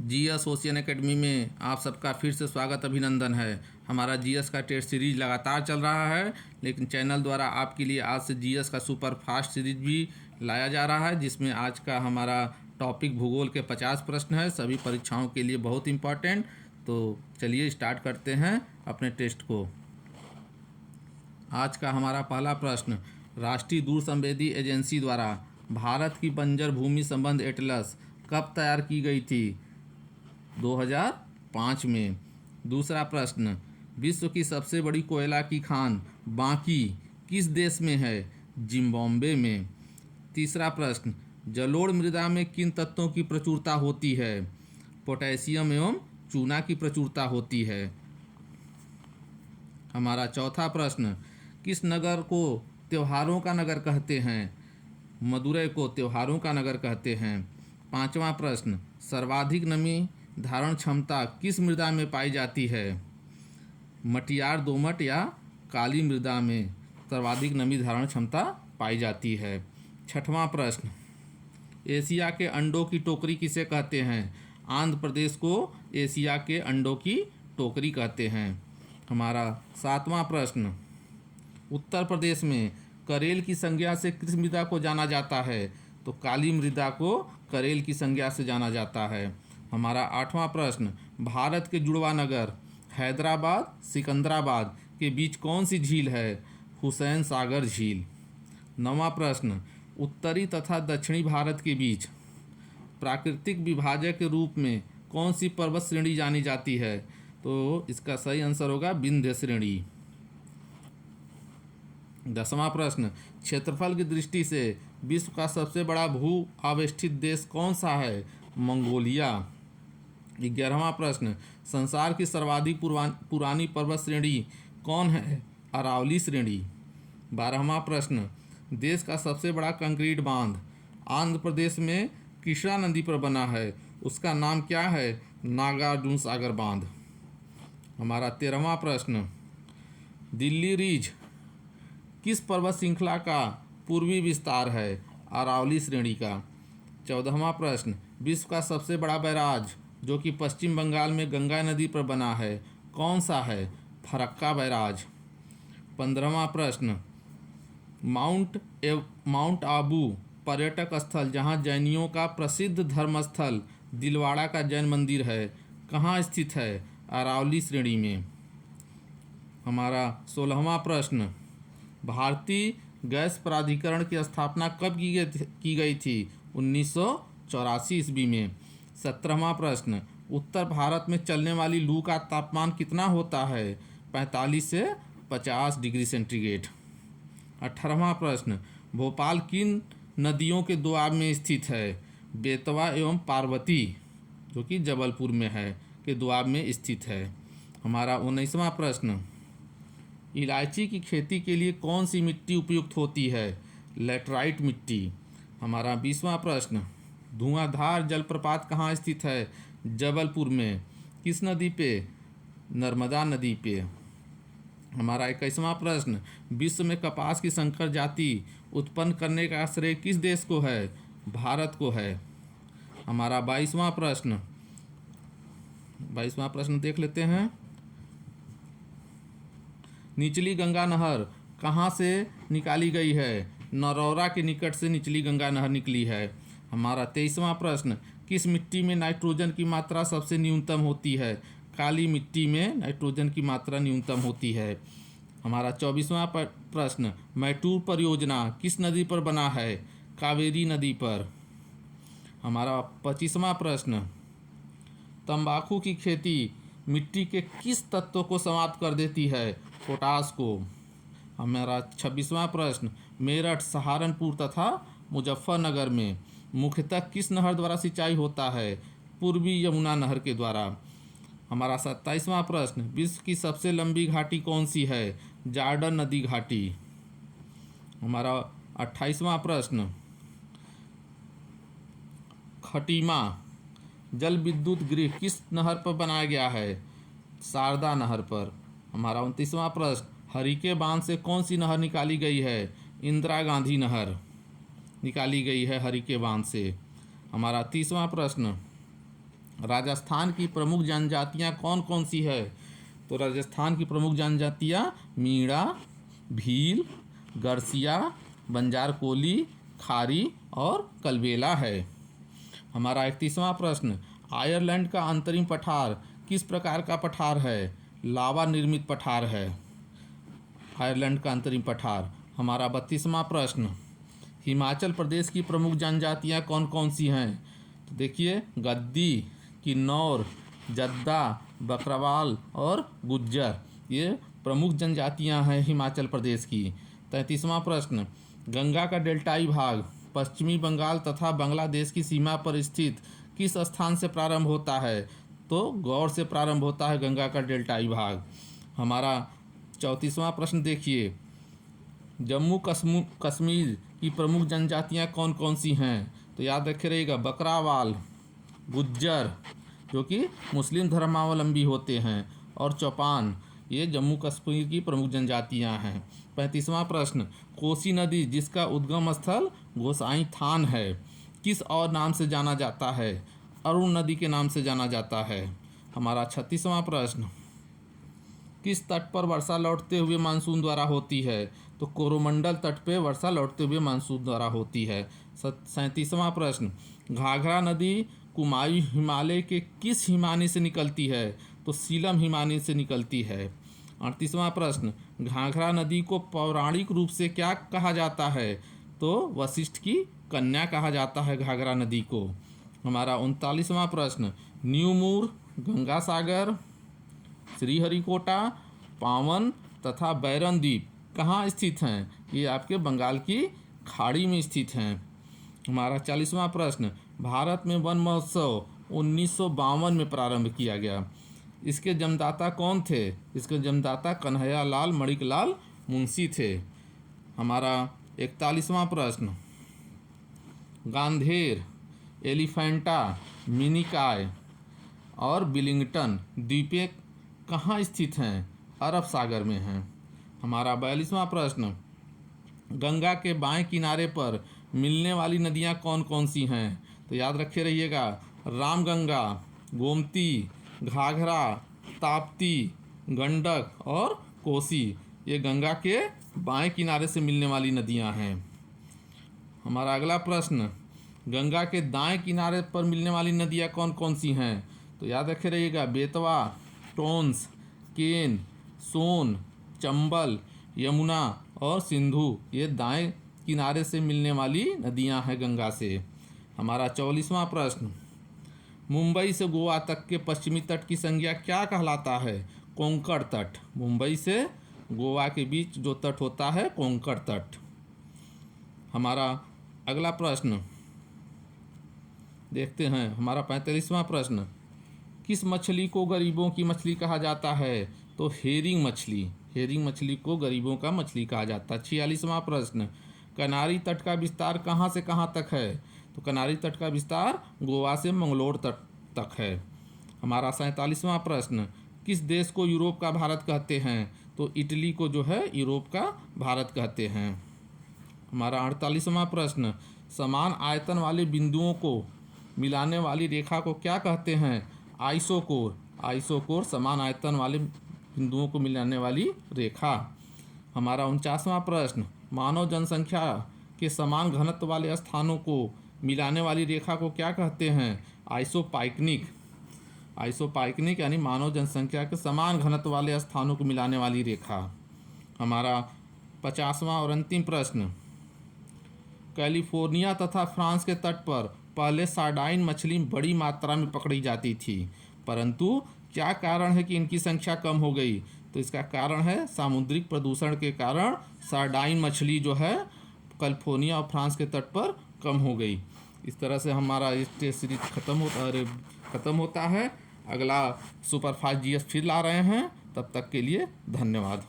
GS ocean academy में आप सबका फिर से स्वागत अभिनंदन है। हमारा जीएस का टेस्ट सीरीज लगातार चल रहा है, लेकिन चैनल द्वारा आपके लिए आज से जीएस का सुपर फास्ट सीरीज भी लाया जा रहा है, जिसमें आज का हमारा टॉपिक भूगोल के 50 प्रश्न है, सभी परीक्षाओं के लिए बहुत इम्पॉर्टेंट। तो चलिए स्टार्ट करते हैं अपने टेस्ट को। आज का हमारा पहला प्रश्न, राष्ट्रीय दूरसंवेदी एजेंसी द्वारा भारत की बंजर भूमि संबंध एटलस कब तैयार की गई थी? 2005 में। दूसरा प्रश्न, विश्व की सबसे बड़ी कोयला की खान बांकी किस देश में है? जिम्बाब्वे में। तीसरा प्रश्न, जलोढ़ मृदा में किन तत्वों की प्रचुरता होती है? पोटेशियम एवं चूना की प्रचुरता होती है। हमारा चौथा प्रश्न, किस नगर को त्योहारों का नगर कहते हैं? मदुरै को त्योहारों का नगर कहते हैं। पांचवा प्रश्न, सर्वाधिक नमी धारण क्षमता किस मृदा में पाई जाती है? मटियार दोमट या काली मृदा में सर्वाधिक नमी धारण क्षमता पाई जाती है। छठवां प्रश्न, एशिया के अंडों की टोकरी किसे कहते हैं? आंध्र प्रदेश को एशिया के अंडों की टोकरी कहते हैं। हमारा सातवां प्रश्न, उत्तर प्रदेश में करेल की संज्ञा से किस मृदा को जाना जाता है? तो काली मृदा को करेल की संज्ञा से जाना जाता है। हमारा आठवां प्रश्न, भारत के जुड़वा नगर हैदराबाद सिकंदराबाद के बीच कौन सी झील है? हुसैन सागर झील। नौवां प्रश्न, उत्तरी तथा दक्षिणी भारत के बीच प्राकृतिक विभाजक के रूप में कौन सी पर्वत श्रेणी जानी जाती है? तो इसका सही आंसर होगा विंध्य श्रेणी। 10वां प्रश्न, क्षेत्रफल की दृष्टि से विश्व का सबसे बड़ा भू आवेष्टित देश कौन सा है? मंगोलिया। 11वां प्रश्न, संसार की सर्वाधिक पुरानी पर्वत श्रेणी कौन है? अरावली श्रेणी। 12वां प्रश्न, देश का सबसे बड़ा कंक्रीट बांध आंध्र प्रदेश में कृष्णा नदी पर बना है, उसका नाम क्या है? नागार्जुन सागर बांध। हमारा 13वां प्रश्न, दिल्ली रिज किस पर्वत श्रृंखला का पूर्वी विस्तार है? अरावली श्रेणी का। 14वां प्रश्न, विश्व का सबसे बड़ा बैराज जो कि पश्चिम बंगाल में गंगा नदी पर बना है, कौन सा है? फरक्का बैराज। 15वां प्रश्न, माउंट आबू पर्यटक स्थल जहां जैनियों का प्रसिद्ध धर्मस्थल दिलवाड़ा का जैन मंदिर है, कहाँ स्थित है? अरावली श्रेणी में। हमारा 16वां प्रश्न, भारतीय गैस प्राधिकरण की स्थापना कब की गई थी? 1984 ईस्वी में। 17वां प्रश्न, उत्तर भारत में चलने वाली लू का तापमान कितना होता है? 45 से 50 डिग्री सेंटीग्रेड। 18वां प्रश्न, भोपाल किन नदियों के दोआब में स्थित है? बेतवा एवं पार्वती जो कि जबलपुर में है के दोआब में स्थित है। हमारा 19वां प्रश्न, इलायची की खेती के लिए कौन सी मिट्टी उपयुक्त होती है? लैटराइट मिट्टी। हमारा 20वां प्रश्न, धुआंधार जलप्रपात कहाँ स्थित है? जबलपुर में। किस नदी पे? नर्मदा नदी पे। हमारा 21वां प्रश्न, विश्व में कपास की संकर जाति उत्पन्न करने का श्रेय किस देश को है? भारत को है। हमारा 22वां प्रश्न देख लेते हैं। निचली गंगा नहर कहाँ से निकाली गई है? नरौरा के निकट से निचली गंगा नहर निकली है। हमारा 23वां प्रश्न, किस मिट्टी में नाइट्रोजन की मात्रा सबसे न्यूनतम होती है? काली मिट्टी में नाइट्रोजन की मात्रा न्यूनतम होती है। हमारा 24वां प्रश्न, मैटूर परियोजना किस नदी पर बना है? कावेरी नदी पर। हमारा 25वां प्रश्न, तंबाकू की खेती मिट्टी के किस तत्व को समाप्त कर देती है? पोटास को। हमारा 26वां प्रश्न, मेरठ सहारनपुर तथा मुजफ्फरनगर में मुख्यतः किस नहर द्वारा सिंचाई होता है? पूर्वी यमुना नहर के द्वारा। हमारा 27वां प्रश्न, विश्व की सबसे लंबी घाटी कौन सी है? जॉर्डन नदी घाटी। हमारा 28वां प्रश्न, खटीमा जल विद्युत गृह किस नहर पर बनाया गया है? शारदा नहर पर। हमारा 29वां प्रश्न, हरिके बांध से कौन सी नहर निकाली गई है? इंदिरा गांधी नहर निकाली गई है हरिके बांध से। हमारा 30वां प्रश्न, राजस्थान की प्रमुख जनजातियाँ कौन कौन सी है? तो राजस्थान की प्रमुख जनजातियाँ मीणा, भील, गरसिया, बंजार कोली, खारी और कलबेला है। हमारा 31वां प्रश्न, आयरलैंड का अंतरिम पठार किस प्रकार का पठार है? लावा निर्मित पठार है आयरलैंड का अंतरिम पठार। हमारा 32वां प्रश्न, हिमाचल प्रदेश की प्रमुख जनजातियाँ कौन कौन सी हैं? तो देखिए, गद्दी, किन्नौर, जद्दा, बकरवाल और गुज्जर, ये प्रमुख जनजातियाँ हैं हिमाचल प्रदेश की। 33वां प्रश्न, गंगा का डेल्टाई भाग पश्चिमी बंगाल तथा बांग्लादेश की सीमा पर स्थित किस स्थान से प्रारंभ होता है? तो गौर से प्रारंभ होता है गंगा का डेल्टाई भाग। हमारा 34वां प्रश्न देखिए, जम्मू कश्मीर की प्रमुख जनजातियाँ कौन कौन सी हैं? तो याद रखे रहिएगा, बकरावाल, गुज्जर जो कि मुस्लिम धर्मावलंबी होते हैं, और चौपान, ये जम्मू कश्मीर की प्रमुख जनजातियाँ हैं। 35वां प्रश्न, कोसी नदी जिसका उद्गम स्थल गोसाई थान है, किस और नाम से जाना जाता है? अरुण नदी के नाम से जाना जाता है। हमारा 36वां प्रश्न, किस तट पर वर्षा लौटते हुए मानसून द्वारा होती है? तो कोरोमंडल तट पे वर्षा लौटते हुए मानसून द्वारा होती है। 37वां प्रश्न, घाघरा नदी कुमायूं हिमालय के किस हिमानी से निकलती है? तो सीलम हिमानी से निकलती है। 38वां प्रश्न, घाघरा नदी को पौराणिक रूप से क्या कहा जाता है? तो वशिष्ठ की कन्या कहा जाता है घाघरा नदी को। हमारा 39वां प्रश्न, न्यूमूर, गंगा सागर, श्रीहरिकोटा, पावन तथा बैरन द्वीप कहाँ स्थित हैं? ये आपके बंगाल की खाड़ी में स्थित हैं। हमारा 40वां प्रश्न, भारत में वन महोत्सव 1952 में प्रारंभ किया गया, इसके जन्मदाता कौन थे? इसके जन्मदाता कन्हैया लाल मणिकलाल मुंशी थे। हमारा 41वां प्रश्न, गांधेर, एलिफेंटा, मिनिकॉय और विलिंगटन द्वीपें कहाँ स्थित हैं? अरब सागर में हैं। हमारा 42वां प्रश्न, गंगा के बाएं किनारे पर मिलने वाली नदियाँ कौन कौन सी हैं? तो याद रखे रहिएगा, रामगंगा, गोमती, घाघरा, ताप्ती, गंडक और कोसी, ये गंगा के बाएं किनारे से मिलने वाली नदियाँ हैं। हमारा अगला प्रश्न, गंगा के दाएं किनारे पर मिलने वाली नदियाँ कौन कौन सी हैं? तो याद रखे रहिएगा, बेतवा, टोंस, केन, सोन, चंबल, यमुना और सिंधु, ये दाएं किनारे से मिलने वाली नदियां हैं गंगा से। हमारा 44वां प्रश्न, मुंबई से गोवा तक के पश्चिमी तट की संज्ञा क्या कहलाता है? कोंकण तट। मुंबई से गोवा के बीच जो तट होता है कोंकण तट। हमारा अगला प्रश्न देखते हैं, हमारा 45वां प्रश्न, किस मछली को गरीबों की मछली कहा जाता है? तो हेरिंग मछली। हेरिंग मछली को गरीबों का मछली कहा जाता है। 46वां प्रश्न, कनारी तट का विस्तार कहाँ से कहाँ तक है? तो कनारी तट का विस्तार गोवा से मंगलोर तट तक है। हमारा 47वां प्रश्न, किस देश को यूरोप का भारत कहते हैं? तो इटली को जो है यूरोप का भारत कहते हैं। हमारा 48वां प्रश्न, समान आयतन वाले बिंदुओं को मिलाने वाली रेखा को क्या कहते हैं? आइसोकोर। आइसोकोर समान आयतन वाले बिंदुओं को मिलाने वाली रेखा। हमारा 49वां प्रश्न, मानव जनसंख्या के समान घनत्व वाले स्थानों को मिलाने वाली रेखा को क्या कहते हैं? आइसोपाइकनिक। आइसोपाइकनिक यानी मानव जनसंख्या के समान घनत्व वाले स्थानों को मिलाने वाली रेखा। हमारा 50वां और अंतिम प्रश्न, कैलिफोर्निया तथा फ्रांस के तट पर पहले सार्डाइन मछली बड़ी मात्रा में पकड़ी जाती थी, परंतु क्या कारण है कि इनकी संख्या कम हो गई? तो इसका कारण है सामुद्रिक प्रदूषण के कारण सार्डाइन मछली जो है कैलिफोर्निया और फ्रांस के तट पर कम हो गई। इस तरह से हमारा ये टेस्ट सीरीज खत्म होता है। अगला सुपरफास्ट जीएस फिर ला रहे हैं, तब तक के लिए धन्यवाद।